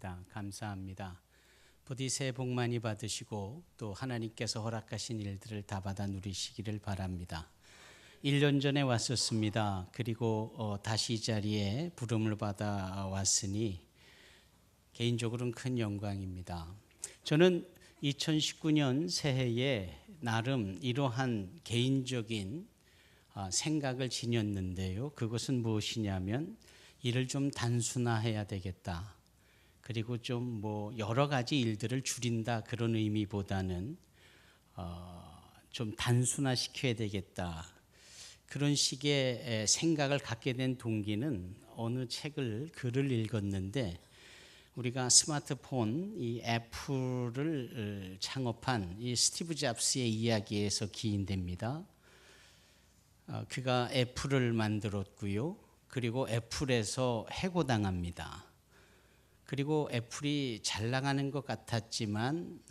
있습니다. 감사합니다. 부디 새해 복 많이 받으시고 또 하나님께서 허락하신 일들을 다 받아 누리시기를 바랍니다. 1년 전에 왔었습니다. 그리고 다시 이 자리에 부름을 받아 왔으니 개인적으로는 큰 영광입니다. 저는 2019년 새해에 나름 이러한 개인적인 생각을 지녔는데요. 그것은 무엇이냐면 일을 좀 단순화해야 되겠다. 그리고 좀 여러 가지 일들을 줄인다 그런 의미보다는 좀 단순화시켜야 되겠다. 그런 식의 생각을 갖게 된 동기는 어느 글을 읽었는데 우리가 스마트폰 이 애플을 창업한 이 스티브 잡스의 이야기에서 기인됩니다. 그가 애플을 만들었고요. 그리고 애플에서 해고당합니다. 그리고 애플이 잘 나가는 것 같았지만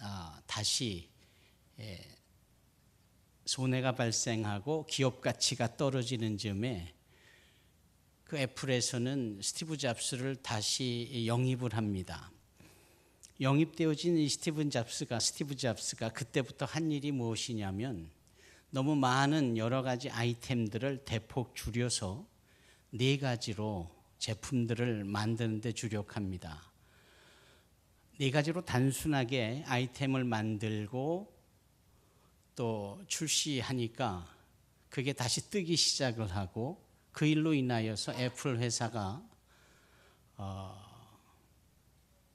다시 손해가 발생하고 기업 가치가 떨어지는 점에 그 애플에서는 스티브 잡스를 다시 영입을 합니다. 영입되어진 이 스티브 잡스가 그때부터 한 일이 무엇이냐면 너무 많은 여러 가지 아이템들을 대폭 줄여서 4가지로 제품들을 만드는 데 주력합니다. 4가지로 단순하게 아이템을 만들고 또 출시하니까 그게 다시 뜨기 시작을 하고 그 일로 인하여서 애플 회사가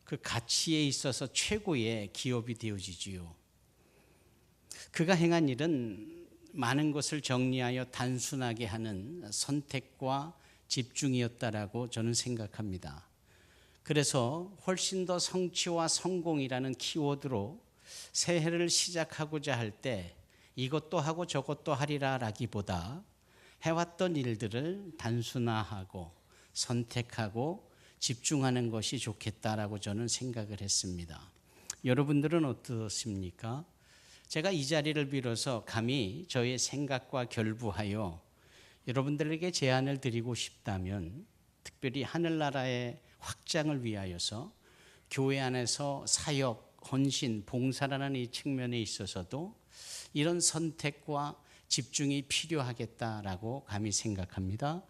그 가치에 있어서 최고의 기업이 되어지지요. 그가 행한 일은 많은 것을 정리하여 단순하게 하는 선택과 집중이었다라고 저는 생각합니다. 그래서 훨씬 더 성취와 성공이라는 키워드로 새해를 시작하고자 할 때 이것도 하고 저것도 하리라라기보다 해왔던 일들을 단순화하고 선택하고 집중하는 것이 좋겠다라고 저는 생각을 했습니다. 여러분들은 어떻습니까? 제가 이 자리를 빌어서 감히 저의 생각과 결부하여 여러분들에게 제안을 드리고 싶다면 특별히 하늘나라의 확장을 위하여서 교회 안에서 사역, 헌신, 봉사라는 이 측면에 있어서도 이런 선택과 집중이 필요하겠다라고 감히 생각합니다.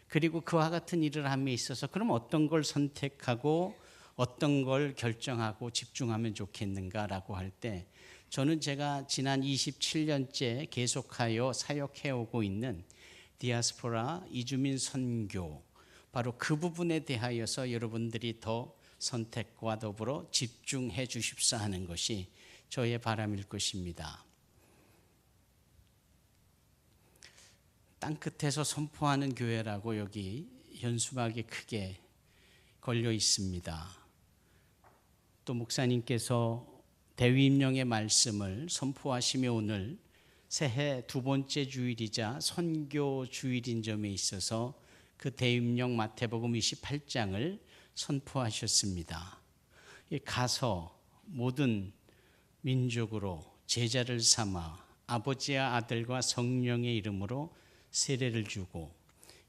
그리고 그와 같은 일을 함에 있어서 그럼 어떤 걸 선택하고 어떤 걸 결정하고 집중하면 좋겠는가라고 할 때 저는 제가 지난 27년째 계속하여 사역해오고 있는 디아스포라 이주민 선교 바로 그 부분에 대하여서 여러분들이 더 선택과 더불어 집중해 주십사 하는 것이 저의 바람일 것입니다. 땅끝에서 선포하는 교회라고 여기 현수막이 크게 걸려 있습니다. 또 목사님께서 대위임령의 말씀을 선포하시며 오늘 새해 2번째 주일이자 선교 주일인 점에 있어서 그 대위임령 마태복음 28장을 선포하셨습니다. 가서 모든 민족으로 제자를 삼아 아버지와 아들과 성령의 이름으로 세례를 주고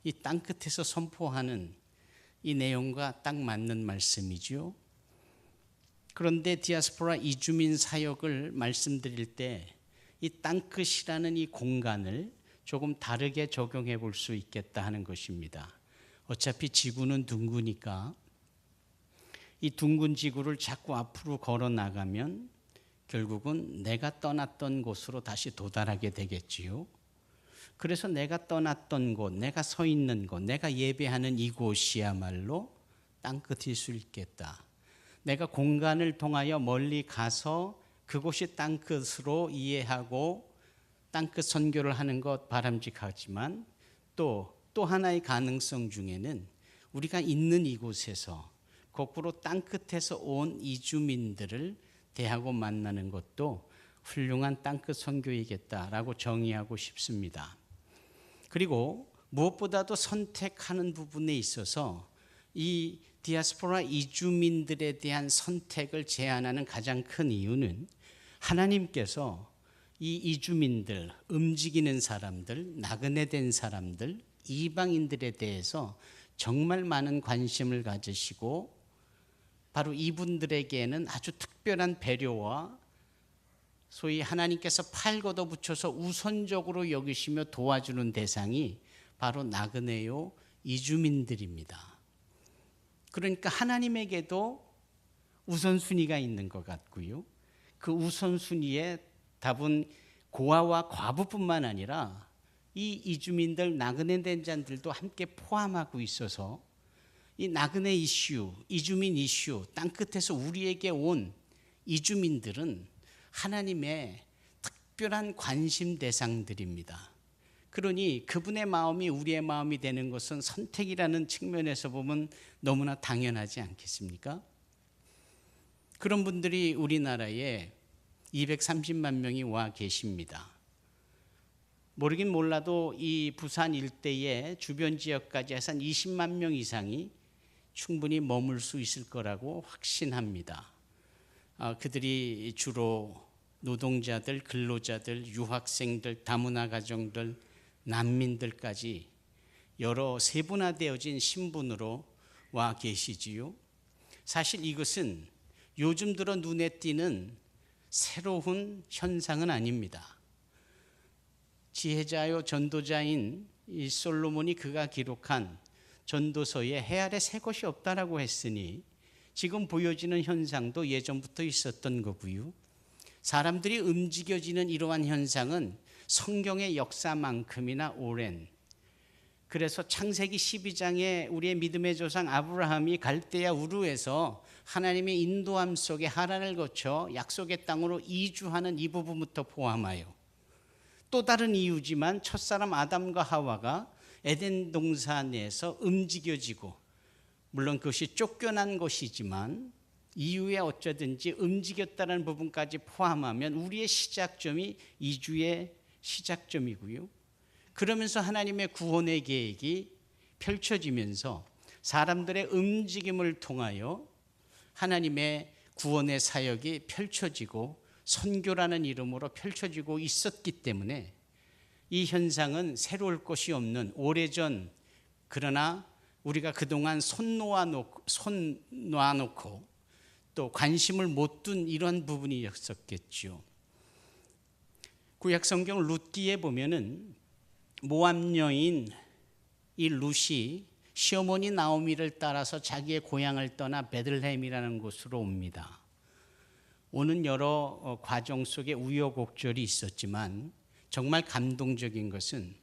이 땅끝에서 선포하는 이 내용과 딱 맞는 말씀이죠. 그런데 디아스포라 이주민 사역을 말씀드릴 때 이 땅끝이라는 이 공간을 조금 다르게 적용해 볼 수 있겠다 하는 것입니다. 어차피 지구는 둥그니까 이 둥근 지구를 자꾸 앞으로 걸어 나가면 결국은 내가 떠났던 곳으로 다시 도달하게 되겠지요. 그래서 내가 떠났던 곳, 내가 서 있는 곳, 내가 예배하는 이곳이야말로 땅끝일 수 있겠다. 내가 공간을 통하여 멀리 가서 그곳이 땅끝으로 이해하고 땅끝 선교를 하는 것 바람직하지만 또 하나의 가능성 중에는 우리가 있는 이곳에서 거꾸로 땅끝에서 온 이주민들을 대하고 만나는 것도 훌륭한 땅끝 선교이겠다라고 정의하고 싶습니다. 그리고 무엇보다도 선택하는 부분에 있어서 이 디아스포라 이주민들에 대한 선택을 제안하는 가장 큰 이유는 하나님께서 이 이주민들, 움직이는 사람들, 나그네 된 사람들, 이방인들에 대해서 정말 많은 관심을 가지시고 바로 이분들에게는 아주 특별한 배려와 소위 하나님께서 팔 걷어붙여서 우선적으로 여기시며 도와주는 대상이 바로 나그네요 이주민들입니다. 그러니까 하나님에게도 우선순위가 있는 것 같고요. 그 우선순위의 답은 고아와 과부뿐만 아니라 이 이주민들, 나그네 된 자들도 함께 포함하고 있어서 이 나그네 이슈, 이주민 이슈, 땅끝에서 우리에게 온 이주민들은 하나님의 특별한 관심 대상들입니다. 그러니 그분의 마음이 우리의 마음이 되는 것은 선택이라는 측면에서 보면 너무나 당연하지 않겠습니까? 그런 분들이 우리나라에 230만 명이 와 계십니다. 모르긴 몰라도 이 부산 일대의 주변 지역까지 해서 한 20만 명 이상이 충분히 머물 수 있을 거라고 확신합니다. 그들이 주로 노동자들, 근로자들, 유학생들, 다문화 가정들, 난민들까지 여러 세분화되어진 신분으로 와 계시지요. 사실 이것은 요즘 들어 눈에 띄는 새로운 현상은 아닙니다. 지혜자요 전도자인 이 솔로몬이 그가 기록한 전도서에 해 아래 새 것이 없다라고 했으니 지금 보여지는 현상도 예전부터 있었던 거고요. 사람들이 움직여지는 이러한 현상은 성경의 역사만큼이나 오랜, 그래서 창세기 12장에 우리의 믿음의 조상 아브라함이 갈대아 우르에서 하나님의 인도함 속에 하란을 거쳐 약속의 땅으로 이주하는 이 부분부터 포함하여 또 다른 이유지만 첫사람 아담과 하와가 에덴 동산에서 움직여지고, 물론 그것이 쫓겨난 것이지만 이후에 어쩌든지 움직였다는 부분까지 포함하면 우리의 시작점이 이주의 시작점이고요. 그러면서 하나님의 구원의 계획이 펼쳐지면서 사람들의 움직임을 통하여 하나님의 구원의 사역이 펼쳐지고 선교라는 이름으로 펼쳐지고 있었기 때문에 이 현상은 새로울 것이 없는 오래전, 그러나 우리가 그동안 손 놔놓고 또 관심을 못 둔 이런 부분이었었겠죠. 구약 성경 룻기에 보면은 모압 여인 이 룻이 시어머니 나오미를 따라서 자기의 고향을 떠나 베들레헴이라는 곳으로 옵니다. 오는 여러 과정 속에 우여곡절이 있었지만 정말 감동적인 것은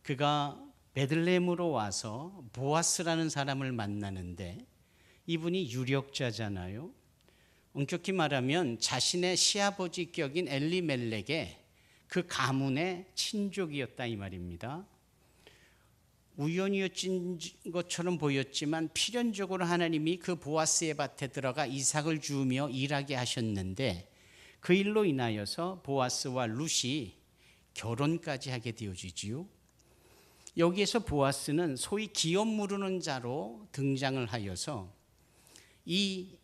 그가 베들레헴으로 와서 보아스라는 사람을 만나는데 이분이 유력자잖아요. 엄격히 말하면 자신의 시아버지 격인 엘리멜렉의 그 가문의 친족이었다 이 말입니다. 우연이었던 것처럼 보였지만 필연적으로 하나님이 그 보아스의 밭에 들어가 이삭을 주우며 일하게 하셨는데 그 일로 인하여서 보아스와 룻이 결혼까지 하게 되어지지요. 여기에서 보아스는 소위 기업 무르는 자로 등장을 하여서 이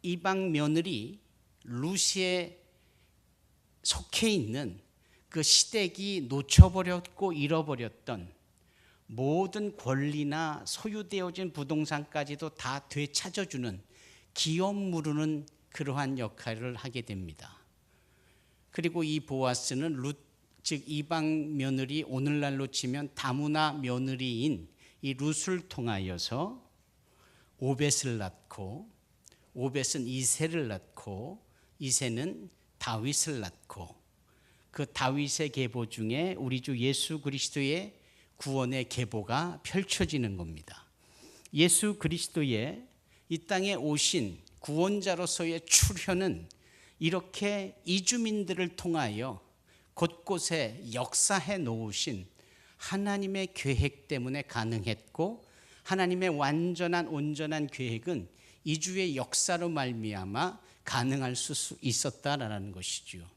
이방 며느리 룻에 속해 있는 그 시댁이 놓쳐버렸고 잃어버렸던 모든 권리나 소유되어진 부동산까지도 다 되찾아주는 기업 무르는 그러한 역할을 하게 됩니다. 그리고 이 보아스는 룻, 즉 이방 며느리, 오늘날로 치면 다문화 며느리인 이 룻을 통하여서 오벳을 낳고, 오벳은 이새를 낳고, 이새는 다윗을 낳고, 그 다윗의 계보 중에 우리 주 예수 그리스도의 구원의 계보가 펼쳐지는 겁니다. 예수 그리스도의 이 땅에 오신 구원자로서의 출현은 이렇게 이주민들을 통하여 곳곳에 역사해 놓으신 하나님의 계획 때문에 가능했고, 하나님의 완전한 온전한 계획은 이주의 역사로 말미암아 가능할 수 있었다라는 것이죠.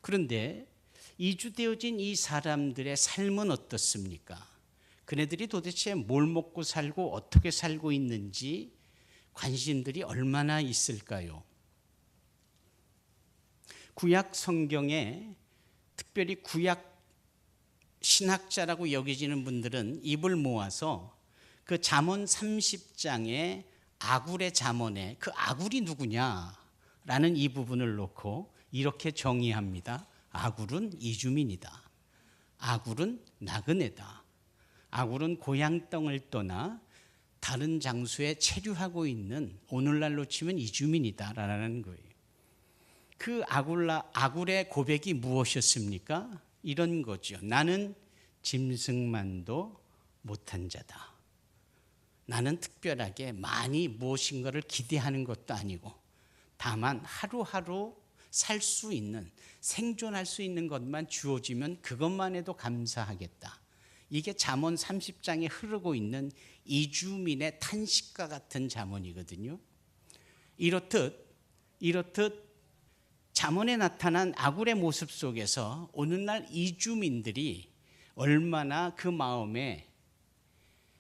그런데 이주되어진 이 사람들의 삶은 어떻습니까? 그네들이 도대체 뭘 먹고 살고 어떻게 살고 있는지 관심들이 얼마나 있을까요? 구약 성경에 특별히 구약 신학자라고 여겨지는 분들은 입을 모아서 그 잠언 30장에 아굴의 잠언에 그 아굴이 누구냐라는 이 부분을 놓고 이렇게 정의합니다. 아굴은 이주민이다. 아굴은 나그네다. 아굴은 고향 땅을 떠나 다른 장소에 체류하고 있는, 오늘날로 치면 이주민이다라는 거예요. 그 아굴의 고백이 무엇이었습니까? 이런 거죠. 나는 짐승만도 못한 자다. 나는 특별하게 많이 무엇인가를 기대하는 것도 아니고 다만 하루하루 살 수 있는, 생존할 수 있는 것만 주어지면 그것만 해도 감사하겠다. 이게 잠언 30장에 흐르고 있는 이주민의 탄식과 같은 잠언이거든요. 이렇듯 잠언에 나타난 아굴의 모습 속에서 오늘날 이주민들이 얼마나 그 마음에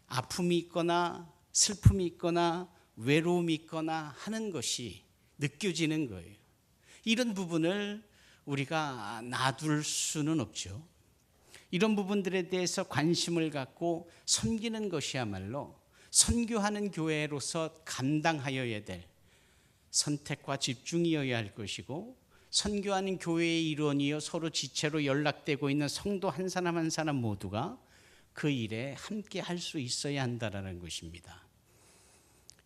아픔이 있거나 슬픔이 있거나 외로움이 있거나 하는 것이 느껴지는 거예요. 이런 부분을 우리가 놔둘 수는 없죠. 이런 부분들에 대해서 관심을 갖고 섬기는 것이야말로 선교하는 교회로서 감당하여야 될 선택과 집중이어야 할 것이고, 선교하는 교회의 일원이요 서로 지체로 연락되고 있는 성도 한 사람 한 사람 모두가 그 일에 함께 할 수 있어야 한다는 것입니다.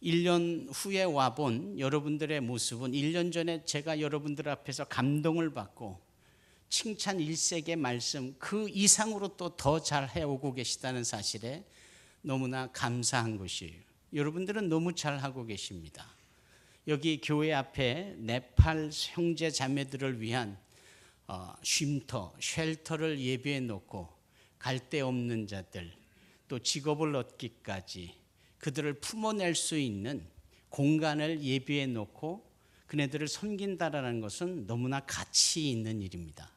1년 후에 와본 여러분들의 모습은 1년 전에 제가 여러분들 앞에서 감동을 받고 칭찬 일색의 말씀 그 이상으로 또 더 잘 해오고 계시다는 사실에 너무나 감사한 것이에요. 여러분들은 너무 잘하고 계십니다. 여기 교회 앞에 네팔 형제 자매들을 위한 쉼터를 예비해 놓고 갈 데 없는 자들, 또 직업을 얻기까지 그들을 품어낼 수 있는 공간을 예비해 놓고 그네들을 섬긴다라는 것은 너무나 가치 있는 일입니다.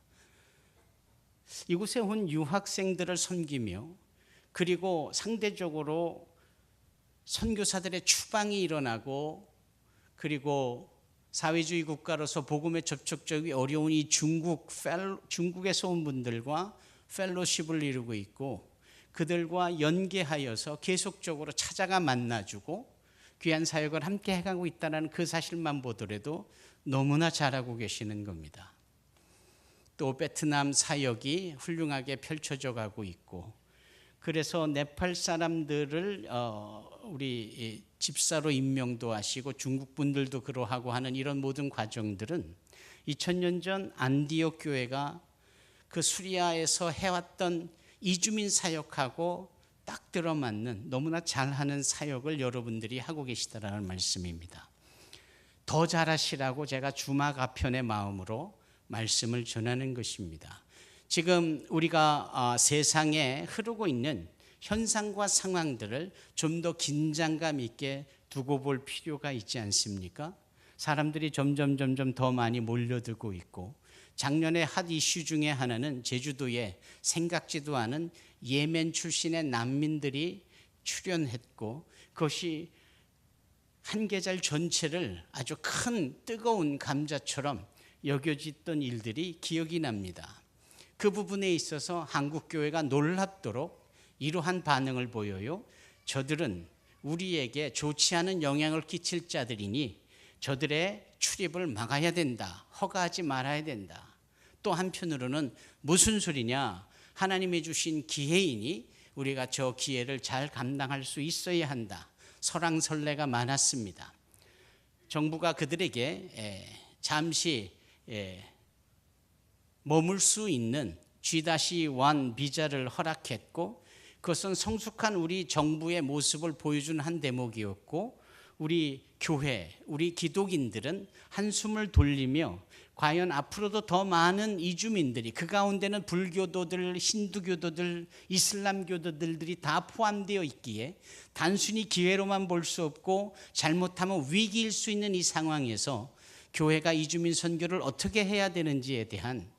이곳에 온 유학생들을 섬기며, 그리고 상대적으로 선교사들의 추방이 일어나고, 그리고 사회주의 국가로서 복음에 접촉적이 어려운 이 중국에서 온 분들과 펠로십을 이루고 있고, 그들과 연계하여서 계속적으로 찾아가 만나주고 귀한 사역을 함께 해가고 있다는 그 사실만 보더라도 너무나 잘하고 계시는 겁니다. 또 베트남 사역이 훌륭하게 펼쳐져 가고 있고, 그래서 네팔 사람들을 우리 집사로 임명도 하시고 중국 분들도 그러하고 하는 이런 모든 과정들은 2000년 전 안디옥 교회가 그 수리아에서 해왔던 이주민 사역하고 딱 들어맞는 너무나 잘하는 사역을 여러분들이 하고 계시다라는 말씀입니다. 더 잘하시라고 제가 주마가편의 마음으로 말씀을 전하는 것입니다. 지금 우리가 세상에 흐르고 있는 현상과 상황들을 좀 더 긴장감 있게 두고 볼 필요가 있지 않습니까? 사람들이 점점 더 많이 몰려들고 있고, 작년에 핫 이슈 중에 하나는 제주도에 생각지도 않은 예멘 출신의 난민들이 출현했고, 그것이 한 계절 전체를 아주 큰 뜨거운 감자처럼 여겨졌던 일들이 기억이 납니다. 그 부분에 있어서 한국교회가 놀랍도록 이러한 반응을 보여요. 저들은 우리에게 좋지 않은 영향을 끼칠 자들이니 저들의 출입을 막아야 된다, 허가하지 말아야 된다. 또 한편으로는 무슨 소리냐, 하나님이 주신 기회이니 우리가 저 기회를 잘 감당할 수 있어야 한다, 설왕설래가 많았습니다. 정부가 그들에게 잠시 머물 수 있는 G-1 비자를 허락했고, 그것은 성숙한 우리 정부의 모습을 보여준 한 대목이었고, 우리 교회, 우리 기독인들은 한숨을 돌리며 과연 앞으로도 더 많은 이주민들이, 그 가운데는 불교도들, 힌두교도들, 이슬람교도들이 다 포함되어 있기에 단순히 기회로만 볼 수 없고 잘못하면 위기일 수 있는 이 상황에서 교회가 이주민 선교를 어떻게 해야 되는지에 대한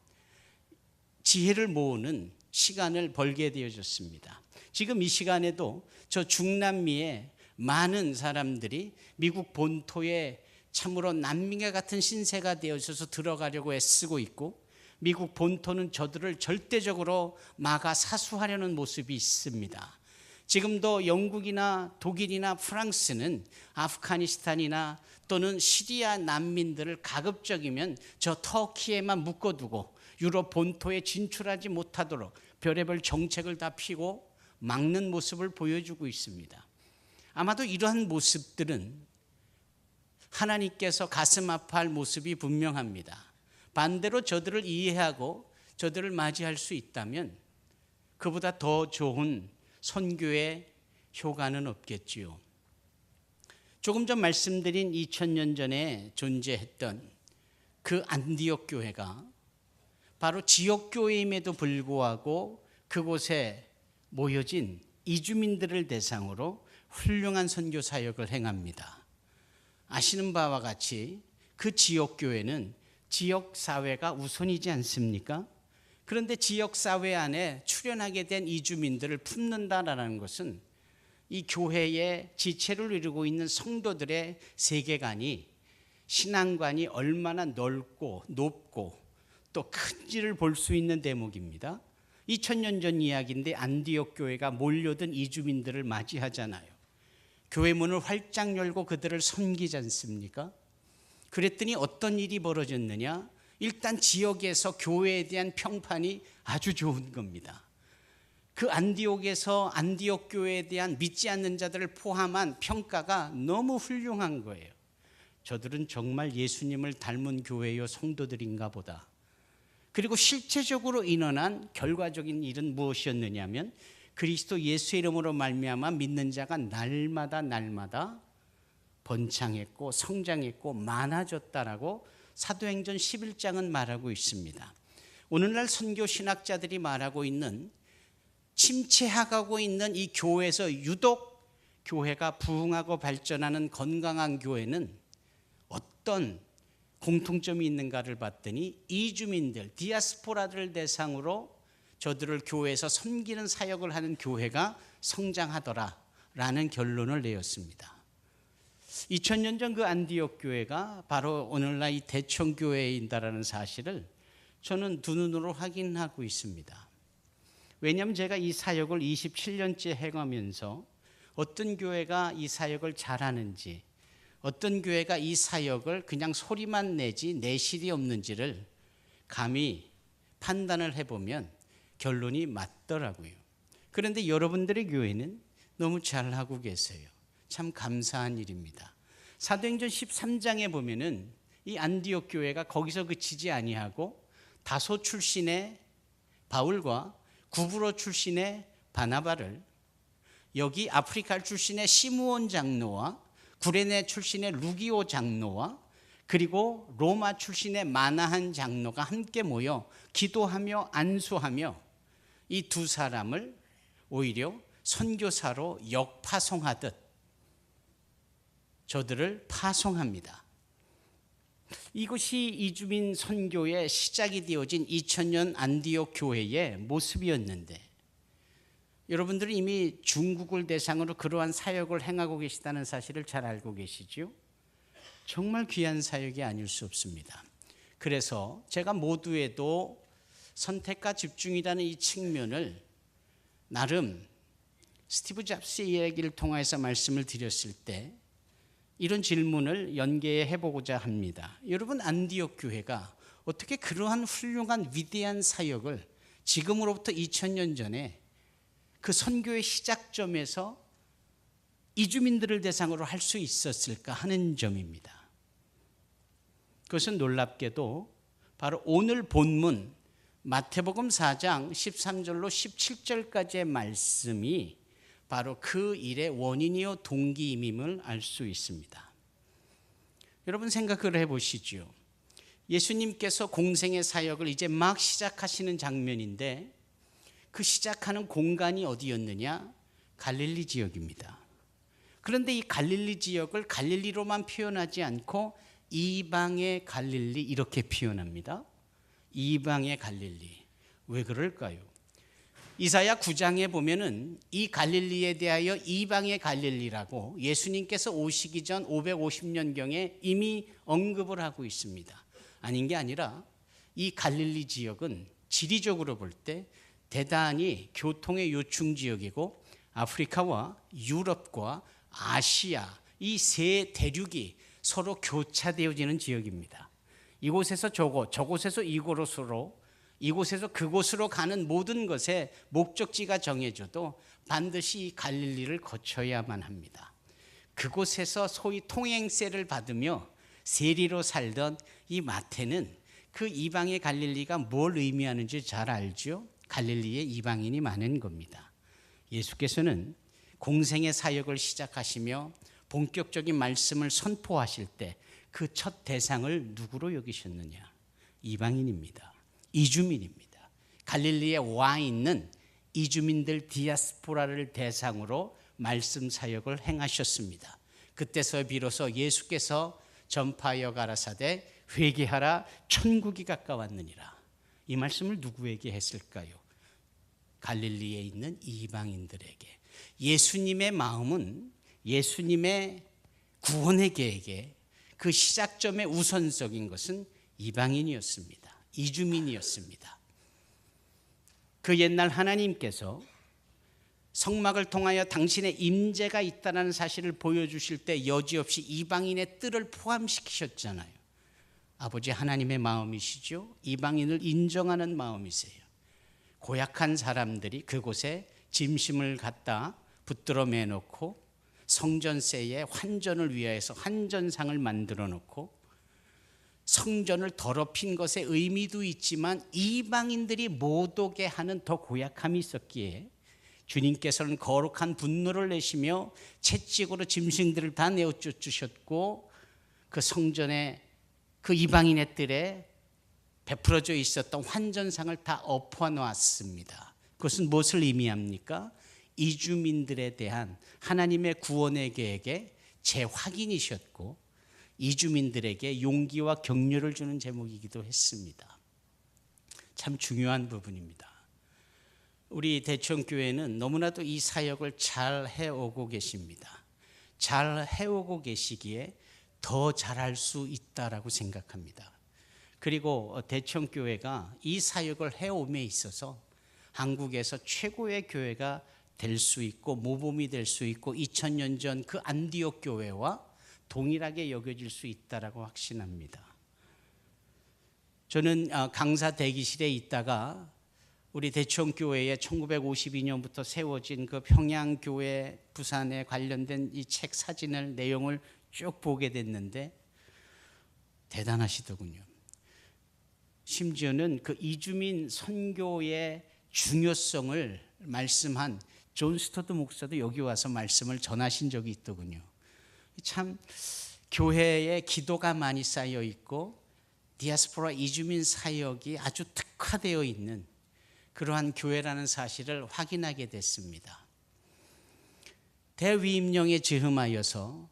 지혜를 모으는 시간을 벌게 되어졌습니다. 지금 이 시간에도 저 중남미에 많은 사람들이 미국 본토에 참으로 난민과 같은 신세가 되어져서 들어가려고 애쓰고 있고, 미국 본토는 저들을 절대적으로 막아 사수하려는 모습이 있습니다. 지금도 영국이나 독일이나 프랑스는 아프가니스탄이나 또는 시리아 난민들을 가급적이면 저 터키에만 묶어두고 유럽 본토에 진출하지 못하도록 별의별 정책을 다 피고 막는 모습을 보여주고 있습니다. 아마도 이러한 모습들은 하나님께서 가슴 아파할 모습이 분명합니다. 반대로 저들을 이해하고 저들을 맞이할 수 있다면 그보다 더 좋은 선교의 효과는 없겠지요. 조금 전 말씀드린 2000년 전에 존재했던 그 안디옥 교회가 바로 지역교회임에도 불구하고 그곳에 모여진 이주민들을 대상으로 훌륭한 선교 사역을 행합니다. 아시는 바와 같이 그 지역교회는 지역사회가 우선이지 않습니까? 그런데 지역사회 안에 출연하게 된 이주민들을 품는다라는 것은 이 교회의 지체를 이루고 있는 성도들의 세계관이, 신앙관이 얼마나 넓고 높고 또 큰지를 볼 수 있는 대목입니다. 2000년 전 이야기인데 안디옥 교회가 몰려든 이주민들을 맞이하잖아요. 교회 문을 활짝 열고 그들을 섬기지 않습니까? 그랬더니 어떤 일이 벌어졌느냐? 일단 지역에서 교회에 대한 평판이 아주 좋은 겁니다. 그 안디옥에서 안디옥 교회에 대한 믿지 않는 자들을 포함한 평가가 너무 훌륭한 거예요. 저들은 정말 예수님을 닮은 교회요 성도들인가 보다. 그리고 실제적으로 일어난 결과적인 일은 무엇이었느냐면 그리스도 예수의 이름으로 말미암아 믿는 자가 날마다 번창했고 성장했고 많아졌다라고 사도행전 11장은 말하고 있습니다. 오늘날 선교 신학자들이 말하고 있는 침체하고 있는 이 교회에서 유독 교회가 부흥하고 발전하는 건강한 교회는 어떤 공통점이 있는가를 봤더니 이주민들, 디아스포라들을 대상으로 저들을 교회에서 섬기는 사역을 하는 교회가 성장하더라라는 결론을 내었습니다. 2000년 전 그 안디옥 교회가 바로 오늘날 이 대청교회인다라는 사실을 저는 두 눈으로 확인하고 있습니다. 왜냐하면 제가 이 사역을 27년째 해가면서 어떤 교회가 이 사역을 잘하는지, 어떤 교회가 이 사역을 그냥 소리만 내지 내실이 없는지를 감히 판단을 해보면 결론이 맞더라고요. 그런데 여러분들의 교회는 너무 잘하고 계세요. 참 감사한 일입니다. 사도행전 13장에 보면은 이 안디옥 교회가 거기서 그치지 아니하고 다소 출신의 바울과 구브로 출신의 바나바를, 여기 아프리카 출신의 시므온 장로와 구레네 출신의 루기오 장로와 그리고 로마 출신의 마나한 장로가 함께 모여 기도하며 안수하며 이 두 사람을 오히려 선교사로 역파송하듯 저들을 파송합니다. 이것이 이주민 선교의 시작이 되어진 2000년 안디옥 교회의 모습이었는데 여러분들은 이미 중국을 대상으로 그러한 사역을 행하고 계시다는 사실을 잘 알고 계시죠? 정말 귀한 사역이 아닐 수 없습니다. 그래서 제가 모두에도 선택과 집중이라는 이 측면을 나름 스티브 잡스의 이야기를 통해서 말씀을 드렸을 때 이런 질문을 연계해 보고자 합니다. 여러분, 안디옥 교회가 어떻게 그러한 훌륭한 위대한 사역을 지금으로부터 2000년 전에 그 선교의 시작점에서 이주민들을 대상으로 할 수 있었을까 하는 점입니다. 그것은 놀랍게도 바로 오늘 본문 마태복음 4장 13절로 17절까지의 말씀이 바로 그 일의 원인이요 동기임을 알 수 있습니다. 여러분 생각을 해보시죠. 예수님께서 공생의 사역을 이제 막 시작하시는 장면인데 그 시작하는 공간이 어디였느냐? 갈릴리 지역입니다. 그런데 이 갈릴리 지역을 갈릴리로만 표현하지 않고 이방의 갈릴리 이렇게 표현합니다. 이방의 갈릴리. 왜 그럴까요? 이사야 9장에 보면은 이 갈릴리에 대하여 이방의 갈릴리라고 예수님께서 오시기 전 550년경에 이미 언급을 하고 있습니다. 아닌 게 아니라 이 갈릴리 지역은 지리적으로 볼 때 대단히 교통의 요충 지역이고 아프리카와 유럽과 아시아 이 세 대륙이 서로 교차되어지는 지역입니다. 이곳에서 저곳에서 이곳으로, 이곳에서 그곳으로 가는 모든 것의 목적지가 정해져도 반드시 갈릴리를 거쳐야만 합니다. 그곳에서 소위 통행세를 받으며 세리로 살던 이 마태는 그 이방의 갈릴리가 뭘 의미하는지 잘 알죠? 갈릴리에 이방인이 많은 겁니다. 예수께서는 공생의 사역을 시작하시며 본격적인 말씀을 선포하실 때 그 첫 대상을 누구로 여기셨느냐? 이방인입니다. 이주민입니다. 갈릴리에 와 있는 이주민들 디아스포라를 대상으로 말씀 사역을 행하셨습니다. 그때서 비로소 예수께서 전파하여 가라사대 회개하라 천국이 가까웠느니라. 이 말씀을 누구에게 했을까요? 갈릴리에 있는 이방인들에게. 예수님의 마음은 예수님의 구원의 계획에 그 시작점의 우선적인 것은 이방인이었습니다. 이주민이었습니다. 그 옛날 하나님께서 성막을 통하여 당신의 임재가 있다는 사실을 보여주실 때 여지없이 이방인의 뜰을 포함시키셨잖아요. 아버지 하나님의 마음이시죠. 이방인을 인정하는 마음이세요. 고약한 사람들이 그곳에 짐심을 갖다 붙들어 매놓고 성전세에 환전을 위하여서 환전상을 만들어 놓고 성전을 더럽힌 것의 의미도 있지만 이방인들이 못 오게 하는 더 고약함이 있었기에 주님께서는 거룩한 분노를 내시며 채찍으로 짐승들을 다 내어쫓으셨고 그 성전에 그 이방인의 뜰에 베풀어져 있었던 환전상을 다 엎어 놓았습니다. 그것은 무엇을 의미합니까? 이주민들에 대한 하나님의 구원의 계획의 재확인이셨고 이주민들에게 용기와 격려를 주는 제목이기도 했습니다. 참 중요한 부분입니다. 우리 대청교회는 너무나도 이 사역을 잘 해오고 계십니다. 잘 해오고 계시기에 더 잘할 수 있다라고 생각합니다. 그리고 대청교회가 이 사역을 해옴에 있어서 한국에서 최고의 교회가 될 수 있고 모범이 될 수 있고 2000년 전 그 안디옥 교회와 동일하게 여겨질 수 있다라고 확신합니다. 저는 강사 대기실에 있다가 우리 대청교회에 1952년부터 세워진 그 평양교회 부산에 관련된 이 책 사진을 내용을 쭉 보게 됐는데 대단하시더군요. 심지어는 그 이주민 선교의 중요성을 말씀한 존 스터드 목사도 여기 와서 말씀을 전하신 적이 있더군요. 참 교회에 기도가 많이 쌓여 있고 디아스포라 이주민 사역이 아주 특화되어 있는 그러한 교회라는 사실을 확인하게 됐습니다. 대위임령에 즈음하여서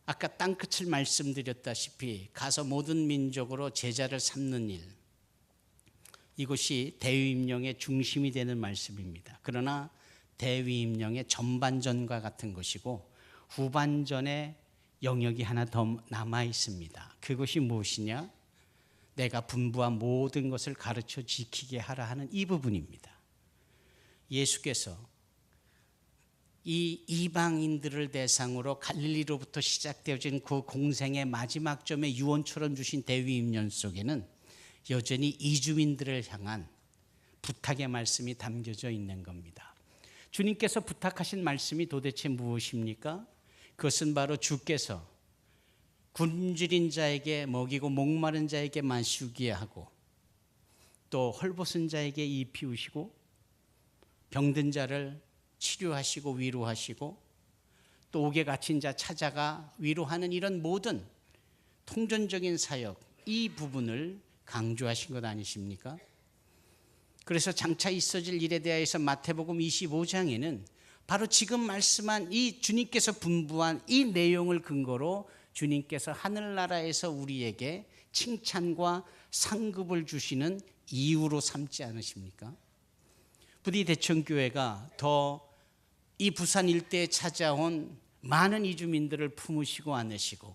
아까 땅끝을 말씀드렸다시피 가서 모든 민족으로 제자를 삼는 일, 이것이 대위임령의 중심이 되는 말씀입니다. 그러나 대위임령의 전반전과 같은 것이고 후반전의 영역이 하나 더 남아 있습니다. 그것이 무엇이냐? 내가 분부한 모든 것을 가르쳐 지키게 하라 하는 이 부분입니다. 예수께서 이 이방인들을 대상으로 갈릴리로부터 시작되어진 그 공생의 마지막 점에 유언처럼 주신 대위임령 속에는 여전히 이주민들을 향한 부탁의 말씀이 담겨져 있는 겁니다. 주님께서 부탁하신 말씀이 도대체 무엇입니까? 그것은 바로 주께서 굶주린 자에게 먹이고 목마른 자에게 마시게 하고 또 헐벗은 자에게 입히우시고 병든 자를 치료하시고 위로하시고 또 옥에 갇힌 자 찾아가 위로하는 이런 모든 통전적인 사역, 이 부분을 강조하신 것 아니십니까? 그래서 장차 있어질 일에 대해서 마태복음 25장에는 바로 지금 말씀한 이 주님께서 분부한 이 내용을 근거로 주님께서 하늘나라에서 우리에게 칭찬과 상급을 주시는 이유로 삼지 않으십니까? 부디 대청교회가 더 이 부산 일대에 찾아온 많은 이주민들을 품으시고 안으시고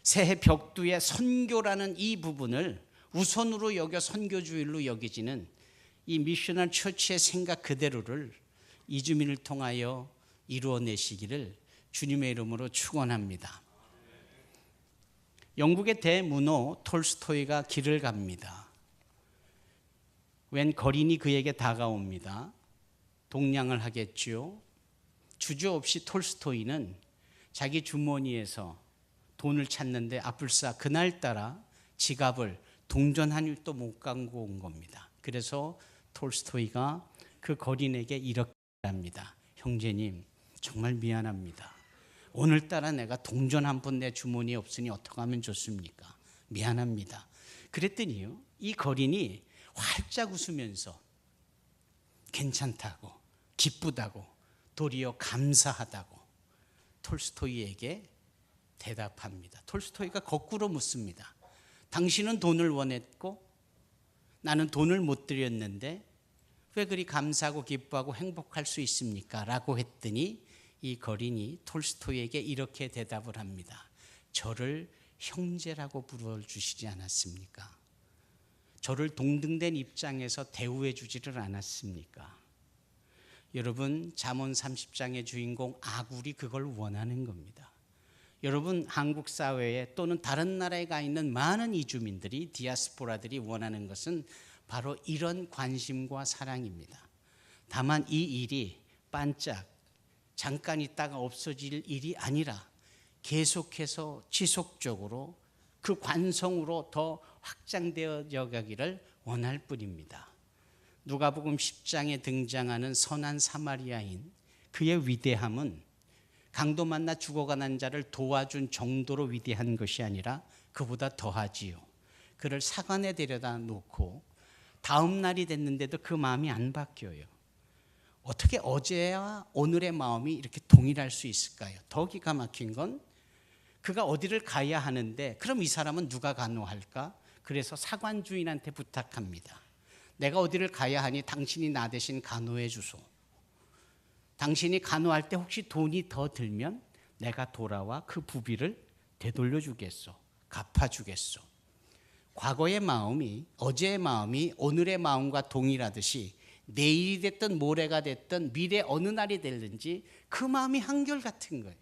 새해 벽두의 선교라는 이 부분을 우선으로 여겨 선교주일로 여겨지는 이 미셔널 처치의 생각 그대로를 이주민을 통하여 이루어내시기를 주님의 이름으로 축원합니다. 영국의 대문호 톨스토이가 길을 갑니다. 웬 거린이 그에게 다가옵니다. 동냥을 하겠지요. 주저없이 톨스토이는 자기 주머니에서 돈을 찾는데 아뿔싸 그날따라 지갑을 동전 한 입도 못 갖고 온 겁니다. 그래서 톨스토이가 그 거린에게 이렇게 합니다. 형제님, 정말 미안합니다. 오늘따라 내가 동전 한 푼 내 주머니에 없으니 어떻게 하면 좋습니까? 미안합니다. 그랬더니요, 이 거린이 활짝 웃으면서 괜찮다고, 기쁘다고, 도리어 감사하다고 톨스토이에게 대답합니다. 톨스토이가 거꾸로 묻습니다. 당신은 돈을 원했고 나는 돈을 못 드렸는데 왜 그리 감사하고 기뻐하고 행복할 수 있습니까? 라고 했더니 이 거린이 톨스토이에게 이렇게 대답을 합니다. 저를 형제라고 불러주시지 않았습니까? 저를 동등된 입장에서 대우해 주지를 않았습니까? 여러분, 잠언 30장의 주인공 아굴이 그걸 원하는 겁니다. 여러분, 한국 사회에 또는 다른 나라에 가 있는 많은 이주민들이, 디아스포라들이 원하는 것은 바로 이런 관심과 사랑입니다. 다만 이 일이 반짝 잠깐 있다가 없어질 일이 아니라 계속해서 지속적으로 그 관성으로 더 확장되어 가기를 원할 뿐입니다. 누가복음 10장에 등장하는 선한 사마리아인, 그의 위대함은 강도 만나 죽어가는 자를 도와준 정도로 위대한 것이 아니라 그보다 더하지요. 그를 사관에 데려다 놓고 다음 날이 됐는데도 그 마음이 안 바뀌어요. 어떻게 어제와 오늘의 마음이 이렇게 동일할 수 있을까요? 더 기가 막힌 건 그가 어디를 가야 하는데 그럼 이 사람은 누가 간호할까? 그래서 사관 주인한테 부탁합니다. 내가 어디를 가야 하니 당신이 나 대신 간호해 주소. 당신이 간호할 때 혹시 돈이 더 들면 내가 돌아와 그 부비를 되돌려 주겠소. 갚아 주겠소. 과거의 마음이, 어제의 마음이 오늘의 마음과 동일하듯이 내일이 됐든 모레가 됐든 미래 어느 날이 됐든지 그 마음이 한결같은 거예요.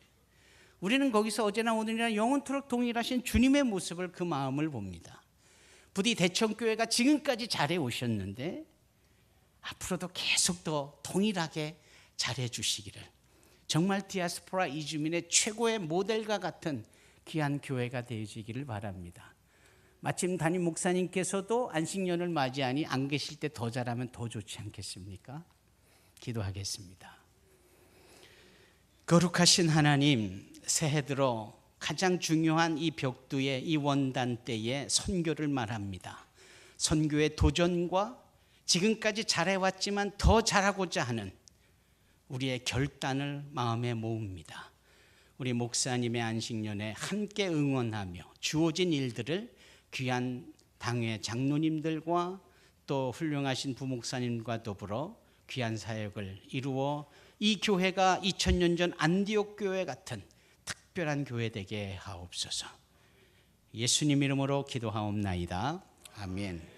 우리는 거기서 어제나 오늘이나 영원토록 동일하신 주님의 모습을, 그 마음을 봅니다. 부디 대청교회가 지금까지 잘해 오셨는데 앞으로도 계속 더 동일하게 잘해 주시기를, 정말 디아스포라 이주민의 최고의 모델과 같은 귀한 교회가 되어지기를 바랍니다. 마침 담임 목사님께서도 안식년을 맞이하니 안 계실 때 더 잘하면 더 좋지 않겠습니까? 기도하겠습니다. 거룩하신 하나님, 새해 들어 가장 중요한 이 벽두의 이 원단 때에 선교를 말합니다. 선교의 도전과 지금까지 잘해왔지만 더 잘하고자 하는 우리의 결단을 마음에 모읍니다. 우리 목사님의 안식년에 함께 응원하며 주어진 일들을 귀한 당회 장로님들과 또 훌륭하신 부목사님과 더불어 귀한 사역을 이루어 이 교회가 2000년 전 안디옥 교회 같은 특별한 교회 되게 하옵소서. 예수님 이름으로 기도하옵나이다. 아멘.